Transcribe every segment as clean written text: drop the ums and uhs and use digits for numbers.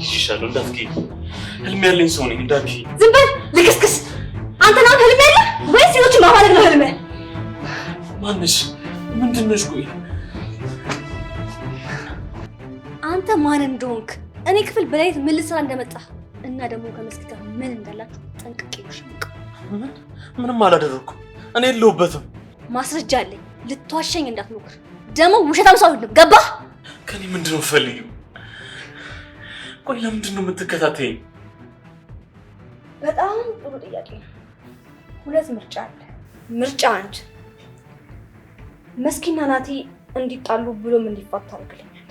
ይሻለው እንዳትኪ ህልም ያለኝ ሰው ነኝ እንዳትኪ ዝም በል ልክስክስ አንተ ነው ህልም ያለ ወይስ ሌሎች ማማለግ ነው ህልም ማንሽ ምንድነሽ ቆይ አንተ ማን እንደሆንክ እኔ ክፍል በላይት ምን ልስራ እንደመጣ እና ደግሞ ከመስክ ጋር ምን እንዳላችሁ ጠንቅቄ ልሽምቅ ምንም አላደረኩም እኔ የለሁበትም ማስረጃ አለኝ ልትዋሸኝ እንዳትሞክር ደግሞ ውሸታም ሰው አይደለም ገባህ ከኔ ምንድነው ፈልጊው ቆይ ለምንድነው የምትከታተይኝ በጣም ጥሩ ጥያቄ ሁለት ምርጫ አለ ምርጫ አንድ መስኪና ናቲ እንዲጣሉ ብሎም እንዲፋቱ አድርግልኛል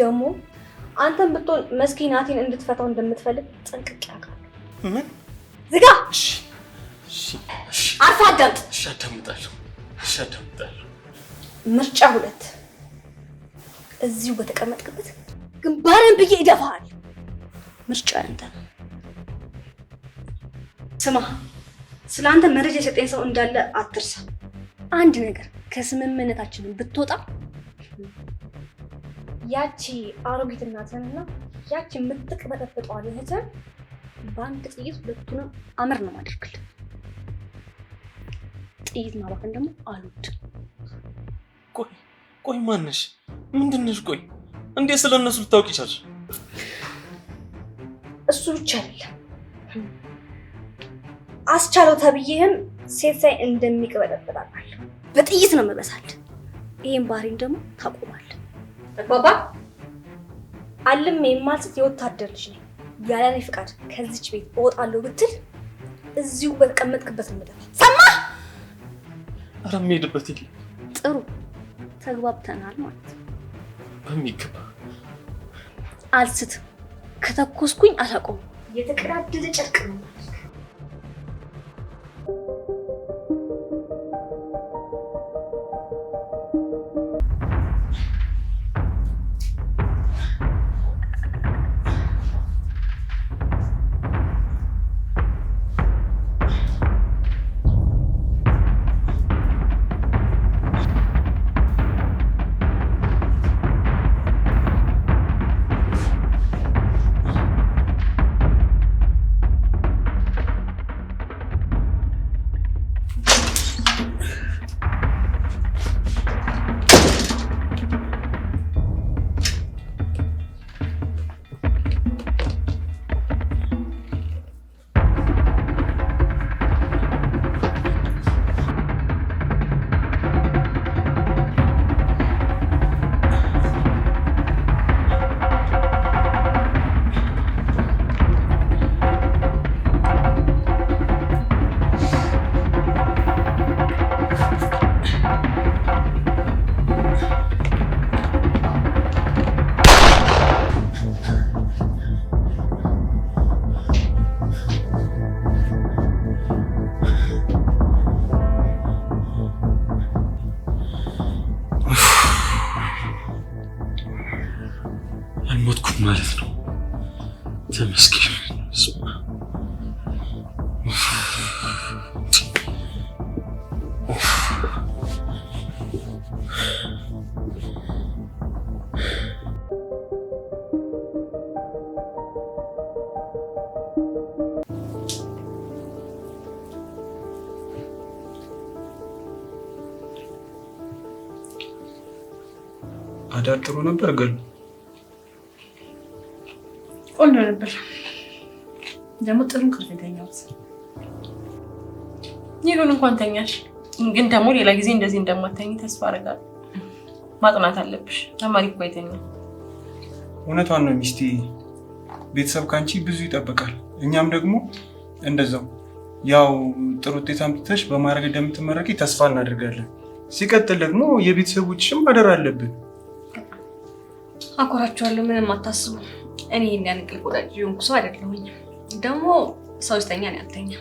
ደግሞ አንተም ብትሆን መስኪ ናቲን እንድትፈታው እንደምትፈልግ ጠንቅቄ አውቃለሁ ምን ዝጋ እሺ አርፋ አዳምጥ እሺ አዳምጣለሁ ምርጫ ሁለት እዚሁ በተቀመጥክበት ግንባርን ብዬ ይደፋል ምርጫ አንተ ስማ ስላንተ መረጃ የሰጠኝ ሰው እንዳለ አትርሳ አንድ ነገር ከስምምነታችን ብትወጣ ያቺ አሮጊት እናትህንና ያቺ የምትቅበጠበጠው እህትህን በአንድ ጥይት ሁለቱንም አመር ነው ማድረግልህ ጥይት ማባከን ደግሞ አልወድም ቆይ ማነሽ ምንድነሽ ቆይ እንዴት ስለነሱ ልታውቂ ቻልሽ እሱ ብቻ አይደለም አስቻለው ተብዬህም ሴት ሳይ እንደሚቀበጠበጥ አውቃለሁ በጥይት ነው መበሳል ይሄን ባህሪን ደግሞ ታቆማለህ ባባ አለም የማልስት የወታደር ልጅ ነኝ ያለኔ ፍቃድ ከዚች ቤት እወጣለሁ ብትል እዚሁ በተቀመጥክበት ነው የምጠፋው ሰማህ ኧረ የምሄድበት የለም ጥሩ ተግባብተናል ማለት ነው በሚገባ አልስትም ከተኮስኩኝ አላቆም የተቀዳደደ ጨርቅ ነው አልሞትኩም ማለት ነው ተመስገን አዳር ጥሩ ነበር ገል ቆንጆ ነበር ደግሞ ጥሩ እንቅልፍ ተኛሁት ይሁን እንኳን ተኛሽ ግን ደግሞ ሌላ ጊዜ እንደዚህ እንደማታኝ ተስፋ አደርጋለሁ ማጥናት አለብሽ ተማሪ እኮ አይተኛም እውነቷን ነው ሚስቴ ቤተሰብ ካንቺ ብዙ ይጠብቃል እኛም ደግሞ እንደዛው ያው ጥሩ ውጤት አምጥተሽ በማድረግ እንደምትመረቂ ተስፋ እናደርጋለን ሲቀጥል ደግሞ የቤተሰቦችሽም ማደር አለብን አኮራቸዋለሁ ምንም አታስቡ እኔ ይሄን እንቅልፍ ወዳጅ የሆንኩ ሰው አይደለሁኝ ደግሞ ሰው ስተኛ ነው ያልተኛ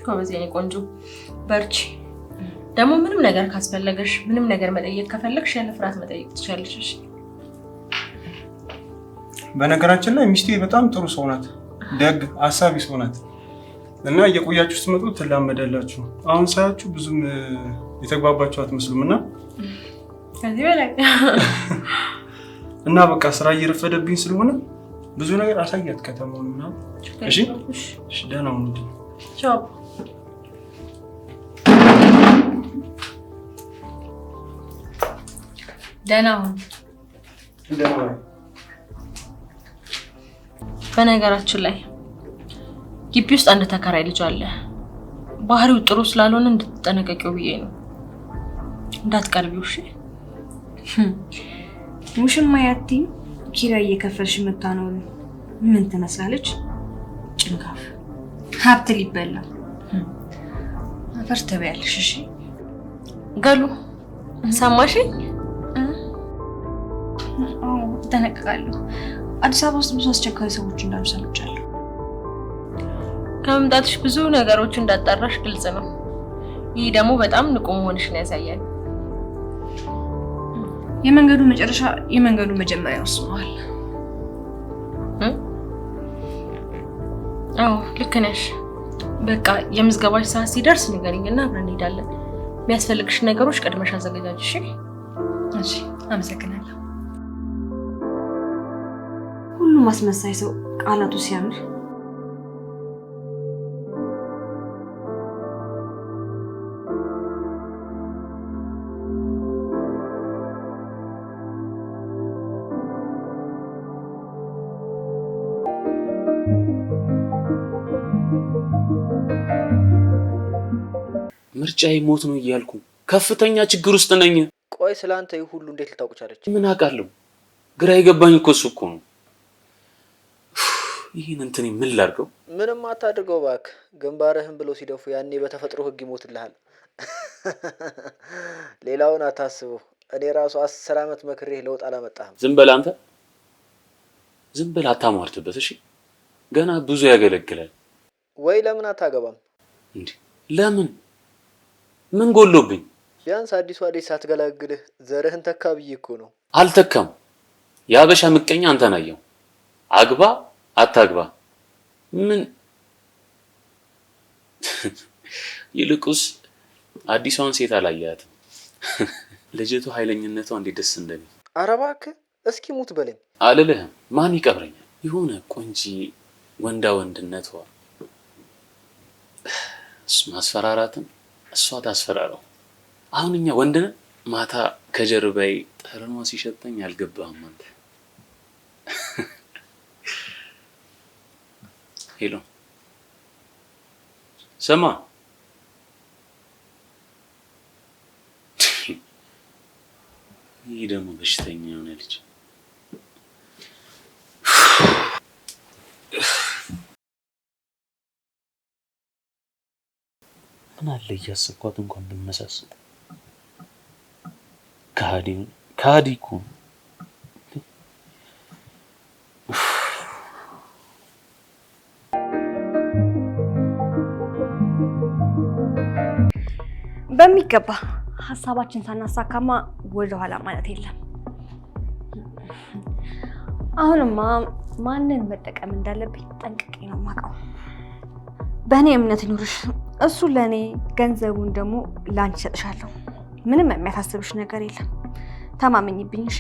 ጎበዝ የኔ ቆንጆ በርቺ ደግሞ ምንም ነገር ካስፈለገሽ ምንም ነገር መጠየቅ ከፈለግሽ ያለ ፍርሃት መጠየቅ ትችያለሽ በነገራችን ላይ ሚስቴ በጣም ጥሩ ሰው ናት ደግ አሳቢ ሰው ናት እና እየቆያችሁ ስትመጡ ትላመዳላችሁ አሁን ሳያችሁ ብዙም የተግባባችሁ አትመስሉምና ከዚህ በላይ እና በቃ ስራ እየረፈደብኝ ስለሆነ ብዙ ነገር አሳያት ከተማውን ምናምን። እሺ እሺ፣ ደህና ሁኑ። ቻው። ደህና ሁኑ። ደህና ሁኑ። በነገራችን ላይ ግቢ ውስጥ አንድ ተከራይ ልጅ አለ። ባህሪው ጥሩ ስላልሆነ እንድትጠነቀቂው ብዬ ነው። እንዳትቀርቢው እሺ? ሙሽማ ያቲ ኪራይ እየከፈልሽ የምታኖሩ ምን ትመስላለች? ጭንጋፍ ሀብት ሊበላ አፈር ትበያለሽ። እሺ ገሉ ሰማሽኝ? አዎ እጠነቀቃለሁ። አዲስ አበባ ውስጥ ብዙ አስቸጋሪ ሰዎች እንዳሉ ሰምቻለሁ። ከመምጣትሽ ብዙ ነገሮች እንዳጣራሽ ግልጽ ነው። ይህ ደግሞ በጣም ንቁ መሆንሽን ያሳያል። የመንገዱ መጨረሻ የመንገዱ መጀመሪያ ወስኗል። አዎ ልክ ነሽ። በቃ የምዝገባሽ ሰዓት ሲደርስ ንገሪኝና አብረን እንሄዳለን። የሚያስፈልግሽ ነገሮች ቀድመሽ አዘጋጃጅ። እሺ? እሺ፣ አመሰግናለሁ። ሁሉም አስመሳይ ሰው ቃላቱ ሲያምር ምርጫዬ ሞት ነው እያልኩ ከፍተኛ ችግር ውስጥ ነኝ። ቆይ ስላንተ ይህ ሁሉ እንዴት ልታውቅ ቻለች? ምን አውቃለሁ? ግራ የገባኝ እኮ እሱ እኮ ነው። ይህን እንትን ምን ላድርገው? ምንም አታድርገው እባክህ። ግንባርህን ብለው ሲደፉ ያኔ በተፈጥሮ ህግ ይሞትልሃል። ሌላውን አታስበው። እኔ ራሱ 10 ዓመት መክሬህ ለውጥ አላመጣህም። ዝም በል አንተ፣ ዝም በል አታሟርትበት። እሺ ገና ብዙ ያገለግላል። ወይ ለምን አታገባም እንዴ? ለምን? ምን ጎሎብኝ? ቢያንስ አዲሷ ልጅ ሳትገላግልህ ዘርህን ተካ ብዬ እኮ ነው። አልተካም። የአበሻ ምቀኛ አንተን አየው። አግባ አታግባ ምን? ይልቁስ አዲሷን ሴት አላያትም። ልጅቱ ኃይለኝነቷ እንዴት ደስ እንደሚል። ኧረ እባክህ እስኪ ሙት በለኝ። አልልህም። ማን ይቀብረኛል? የሆነ ቆንጂ ወንዳ ወንድነቷ ማስፈራራትን እሷ ታስፈራራው። አሁን እኛ ወንድ ነን። ማታ ከጀርባዬ ጠረኗ ሲሸተኝ አልገባህም አንተ። ሄሎ ሰማ፣ ይህ ደግሞ በሽተኛ የሆነ ልጅ። ምን አለ እያሰብኳት እንኳን ብመሳሰል። ከሃዲ እኮ በሚገባ ሀሳባችን ሳናሳካማ ወደኋላ ማለት የለም። አሁንማ ማንን መጠቀም እንዳለብኝ ጠንቅቄ ነው የማውቀው። በእኔ እምነት ይኑርሽ። እሱ ለእኔ ገንዘቡን ደግሞ ላንቺ ሰጥሻለሁ። ምንም የሚያሳስብሽ ነገር የለም። ተማመኝብኝ እሺ?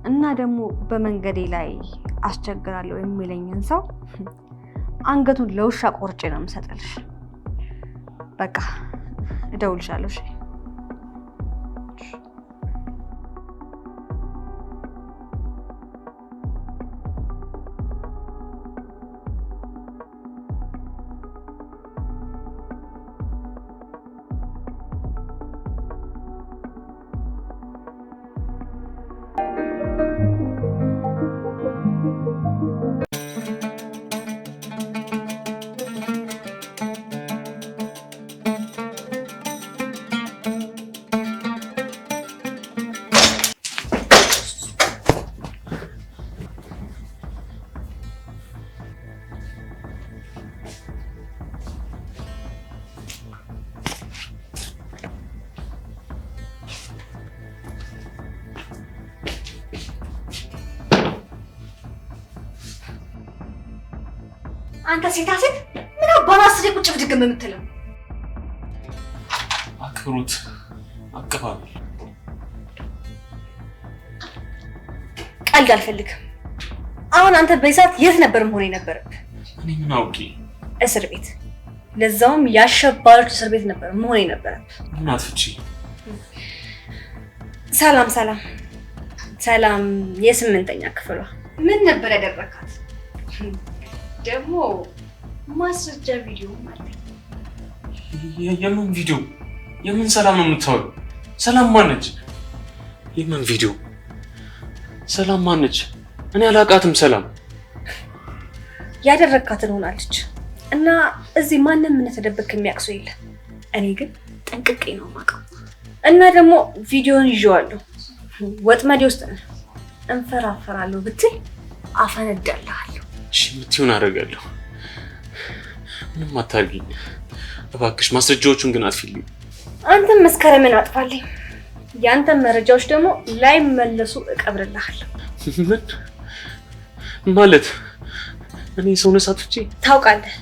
እና ደግሞ በመንገዴ ላይ አስቸግራለሁ የሚለኝን ሰው አንገቱን ለውሻ ቆርጬ ነው የምሰጥልሽ። በቃ እደውልሻለሁ እሺ? አንተ ሴታ ሴት ምን አባራስ ቁጭ ብድግ የምትለው? አክብሮት አቀባበል። ቀልድ አልፈልግም። አሁን አንተ በዚህ ሰዓት የት ነበር መሆን የነበረብህ? እኔ ምን አውቄ? እስር ቤት፣ ለዛውም የአሸባሪዎች እስር ቤት ነበር መሆን የነበረብህ። ምን አትፍቺ? ሰላም ሰላም ሰላም። የ8ኛ ክፍሏ ምን ነበር ያደረካት? ደግሞ ማስረጃ ቪዲዮ ማለት የምን ቪዲዮ? የምን ሰላም ነው የምታወሪው? ሰላም ማነች? የምን ቪዲዮ? ሰላም ማነች? እኔ አላውቃትም። ሰላም ያደረካትን ሆናለች እና እዚህ ማንም ምን ተደበክ የሚያቅሱ የለም። እኔ ግን ጠንቅቄ ነው የማውቀው እና ደግሞ ቪዲዮን ይዤዋለሁ። ወጥመዴ ውስጥ ነህ። እንፈራፈራለሁ ብትል አፈነዳልሃለሁ። እሺ የምትይውን አደርጋለሁ። ምንም አታርጊኝ እባክሽ። ማስረጃዎቹን ግን አጥፊልኝ። አንተም መስከረምን አጥፋልኝ። ያንተም መረጃዎች ደግሞ ላይመለሱ እቀብርልሃለሁ። ምን ማለት? እኔ ሰውነስ አጥፍቼ? ታውቃለህ።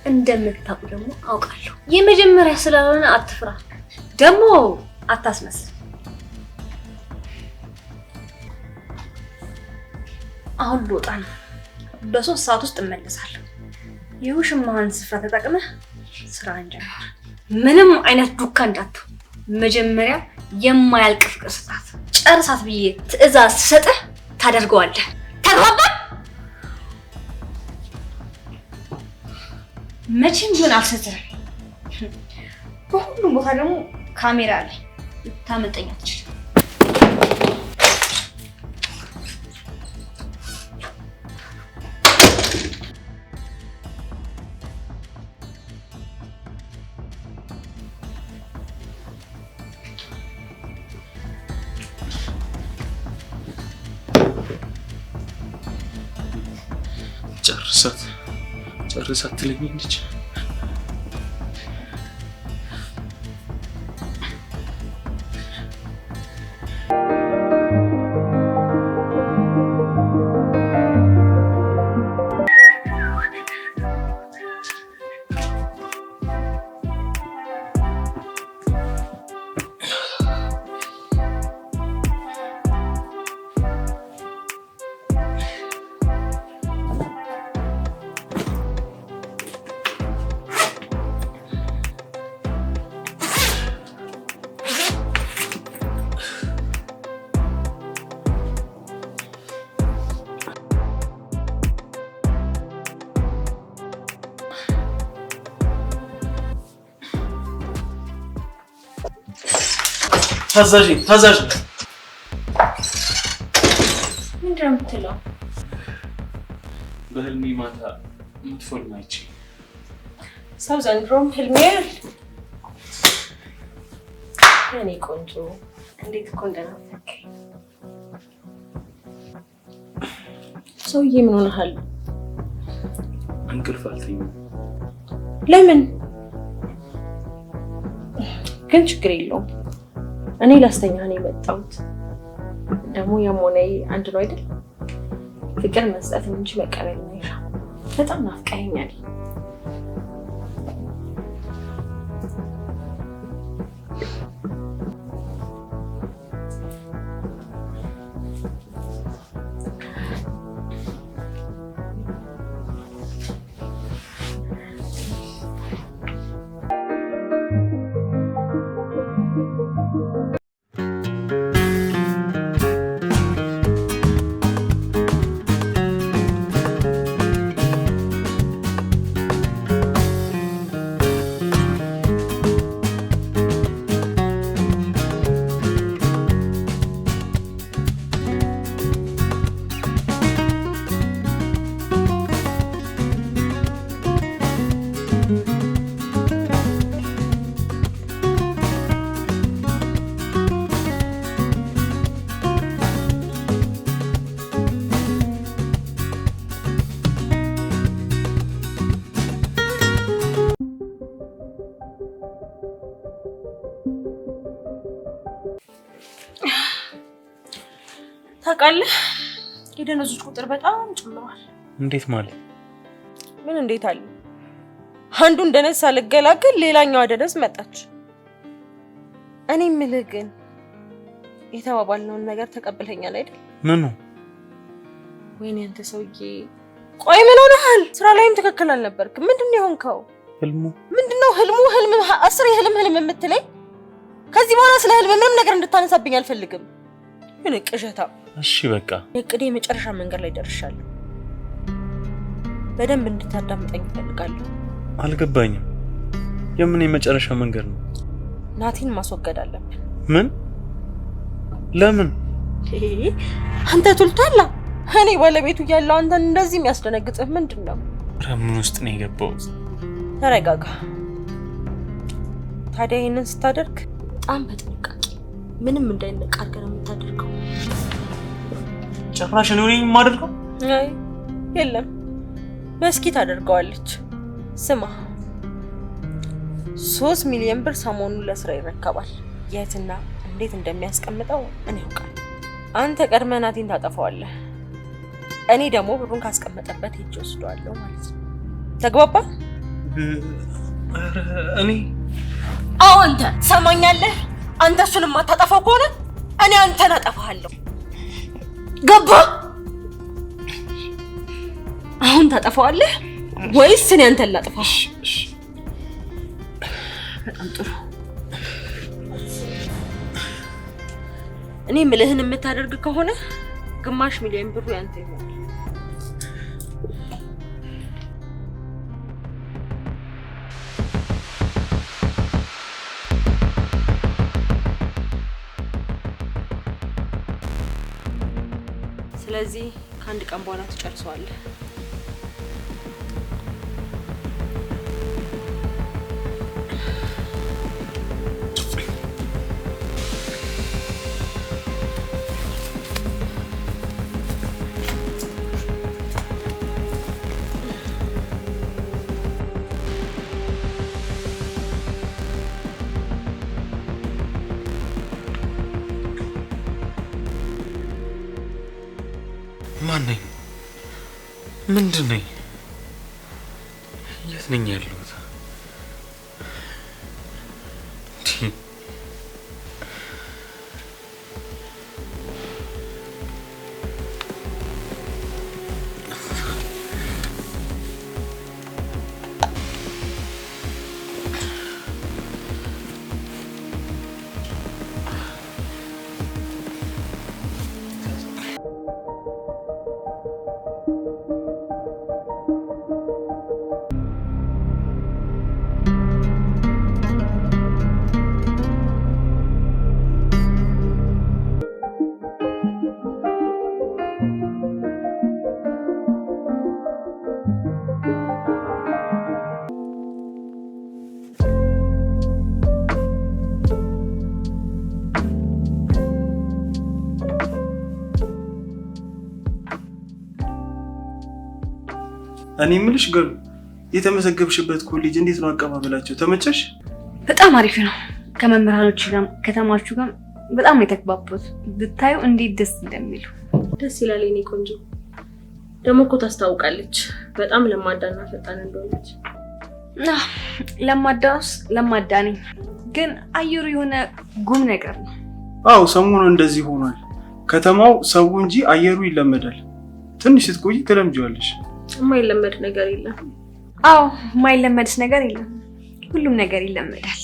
እንደምታውቁ ደግሞ አውቃለሁ። የመጀመሪያ ስላልሆነ አትፍራ፣ ደግሞ አታስመስል። አሁን ልወጣ ነው። በ3 ሰዓት ውስጥ እመለሳለሁ። የውሽማህን ስፍራ ተጠቅመህ ስራህን ጀምር። ምንም አይነት ዱካ እንዳትተው። መጀመሪያ የማያልቅ ፍቅር ስጣት። ጨርሳት ብዬ ትዕዛዝ ስሰጥህ ታደርገዋለህ። ተግባባን? መቼም ቢሆን አልሰጥህም። በሁሉም ቦታ ደግሞ ካሜራ አለ። ልታመልጠኝ አትችልም። ጨርሳት ትለኛለች። ታዛዥ ምንድን ነው የምትለው? በህልሜ ማታ የምትፎን አይቼ ሰው ዘንድሮም ህልሜ ያል እኔ ቆንጆ እንዴት እኮ እንደናፈቀኝ። ሰውዬ ምን ሆነሃል? እንቅልፍ አልተኛም። ለምን ግን? ችግር የለውም። እኔ ላስተኛ ነው የመጣሁት። ደግሞ የሞነይ አንድ ነው አይደል? ፍቅር መስጠት እንጂ መቀበል ነው። በጣም ናፍቀኸኛል። ታውቃለህ፣ የደነዞች ቁጥር በጣም ጨምሯል። እንዴት ማለት? ምን እንዴት አለ? አንዱን ደነዝ ሳልገላገል ሌላኛዋ ደነዝ መጣች። እኔ የምልህ ግን የተባባልነውን ነገር ተቀብለኛል አይደል? ምኑ? ወይኔ አንተ ሰውዬ፣ ቆይ ምን ሆነሃል? ስራ ላይም ትክክል አልነበርክም። ምንድነው የሆንከው? ህልሙ ምንድነው ህልሙ? ህልም አስር የህልም የምትለኝ? ከዚህ በኋላ ስለ ህልም ምንም ነገር እንድታነሳብኝ አልፈልግም። ምን ቅዠታ። እሺ በቃ የቅዴ መጨረሻ መንገድ ላይ ደርሻለሁ። በደንብ እንድታዳምጠኝ እፈልጋለሁ። አልገባኝም። የምን የመጨረሻ መንገድ ነው? ናቲን ማስወገድ አለብን። ምን? ለምን? አንተ ቱልቷላ። እኔ ባለቤቱ ያለው አንተን እንደዚህ የሚያስደነግጥህ ምንድነው? ምን ውስጥ ነው የገባሁት? ተረጋጋ። ታዲያ ይሄንን ስታደርግ በጣም በጥንቃቄ ምንም እንዳይነቃ አድርገህ ነው የምታደርገው። ጭራሽ ነው እኔ የማደርገው? አይ የለም፣ መስኪ ታደርገዋለች። ስማ 3 ሚሊዮን ብር ሰሞኑን ለስራ ይረከባል። የትና እንዴት እንደሚያስቀምጠው እኔ አውቃለሁ። አንተ ቀድመህ ናቲን ታጠፋዋለህ። እኔ ደግሞ ብሩን ካስቀመጠበት ሄጄ ወስደዋለሁ ማለት ነው። ተግባባ? እኔ አዎ፣ አንተ ሰማኛለህ። አንተ እሱን የማታጠፋው ከሆነ እኔ አንተን አጠፋሃለሁ። ገባ? አሁን ታጠፋዋለህ ወይስ እኔ አንተን ላጥፋ? በጣም ጥሩ። እኔ ምልህን የምታደርግ ከሆነ ግማሽ ሚሊዮን ብሩ ያንተ ይሆናል። ስለዚህ ከአንድ ቀን በኋላ ትጨርሰዋለህ። ማን ነኝ? ምንድን ነኝ? የት ነኝ ያለሁት? እኔ የምልሽ ገሉ የተመዘገብሽበት ኮሌጅ እንዴት ነው አቀባበላቸው? ተመቸሽ? በጣም አሪፍ ነው። ከመምህራኖቹ ጋር ከተማችሁ ጋር በጣም የተግባቡት። ብታዩ እንዴት ደስ እንደሚሉ። ደስ ይላል። የኔ ቆንጆ ደግሞ እኮ ታስታውቃለች በጣም ለማዳና ፈጣን እንደሆነች። ለማዳውስ ለማዳ ነኝ፣ ግን አየሩ የሆነ ጉም ነገር ነው። አዎ ሰሞኑን እንደዚህ ሆኗል። ከተማው ሰው እንጂ አየሩ ይለመዳል። ትንሽ ስትቆይ ትለምጂዋለሽ። የማይለመድ ነገር የለም። አዎ የማይለመድስ ነገር የለም። ሁሉም ነገር ይለመዳል።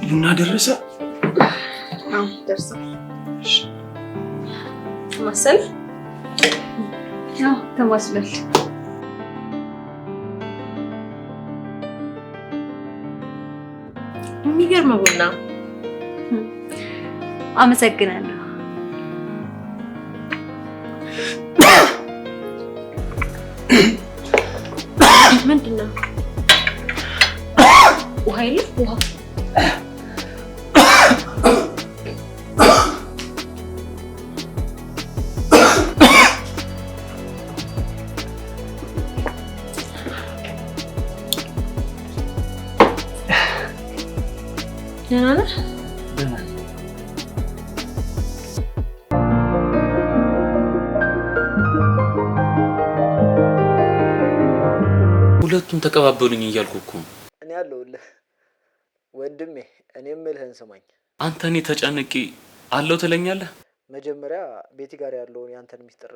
ቡና ደረሰ? አዎ ደርሷል። ማሰል ያው ተማስሏል። የሚገርም ቡና። አመሰግናለሁ። ምንድነው? ውሃ የለም? ውሃ ደህና ነህ? ደህና። ሁለቱም ተቀባበሉኝ እያልኩ እኮ ነው። እኔ አለሁልህ ወንድሜ። እኔ የምልህን ስማኝ። አንተ እኔ ተጨንቄ አለው ትለኛለህ? መጀመሪያ ቤቲ ጋር ያለውን ያንተን ሚስጥር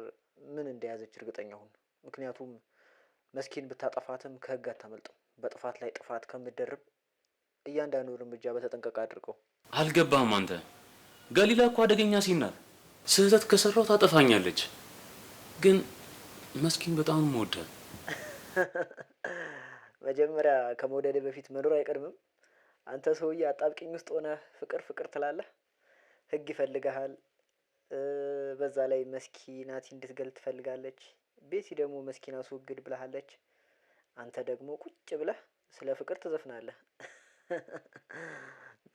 ምን እንደያዘች እርግጠኛ ሁን። ምክንያቱም መስኪን ብታጠፋትም ከህግ አታመልጥም። በጥፋት ላይ ጥፋት ከምትደርብ እያንዳንዱ እርምጃ በተጠንቀቅ አድርገው። አልገባህም አንተ። ገሊላ እኮ አደገኛ ሴት ናት። ስህተት ከሰራው ታጠፋኛለች። ግን መስኪን በጣም የምወዳት። መጀመሪያ ከመውደድ በፊት መኖር አይቀድምም? አንተ ሰውዬ አጣብቂኝ ውስጥ ሆነ ፍቅር ፍቅር ትላለህ። ህግ ይፈልግሃል። በዛ ላይ መስኪ ናቲ እንድትገል ትፈልጋለች። ቤቲ ደግሞ መስኪን አስወግድ ብለሃለች። አንተ ደግሞ ቁጭ ብለህ ስለ ፍቅር ትዘፍናለህ።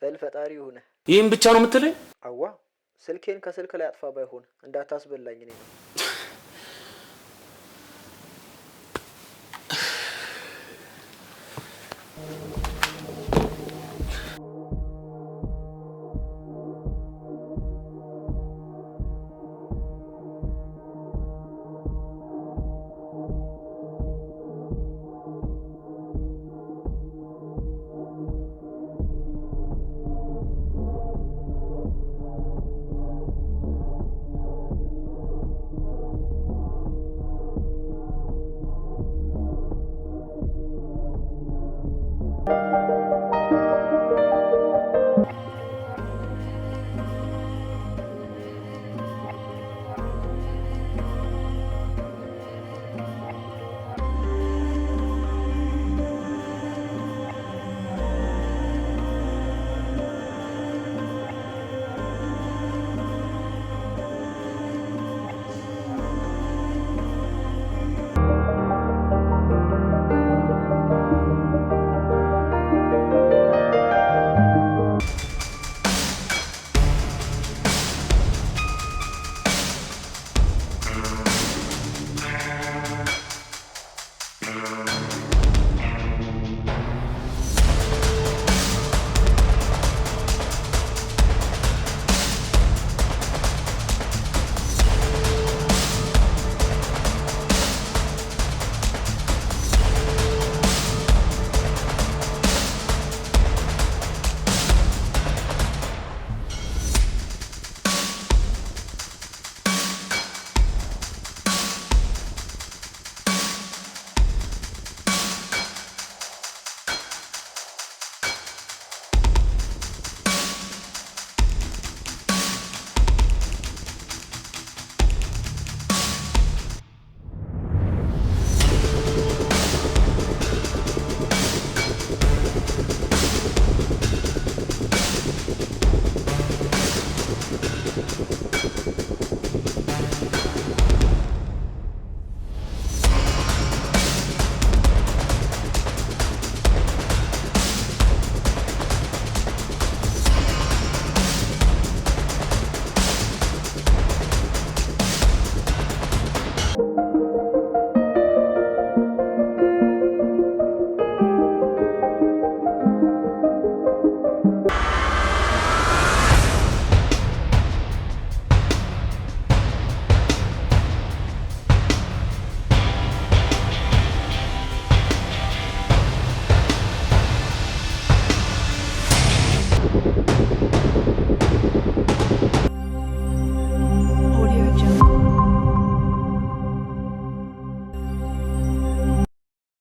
በል ፈጣሪ ሆነ። ይህን ብቻ ነው የምትለኝ? አዋ ስልኬን ከስልክ ላይ አጥፋ፣ ባይሆን እንዳታስበላኝ እኔ ነው።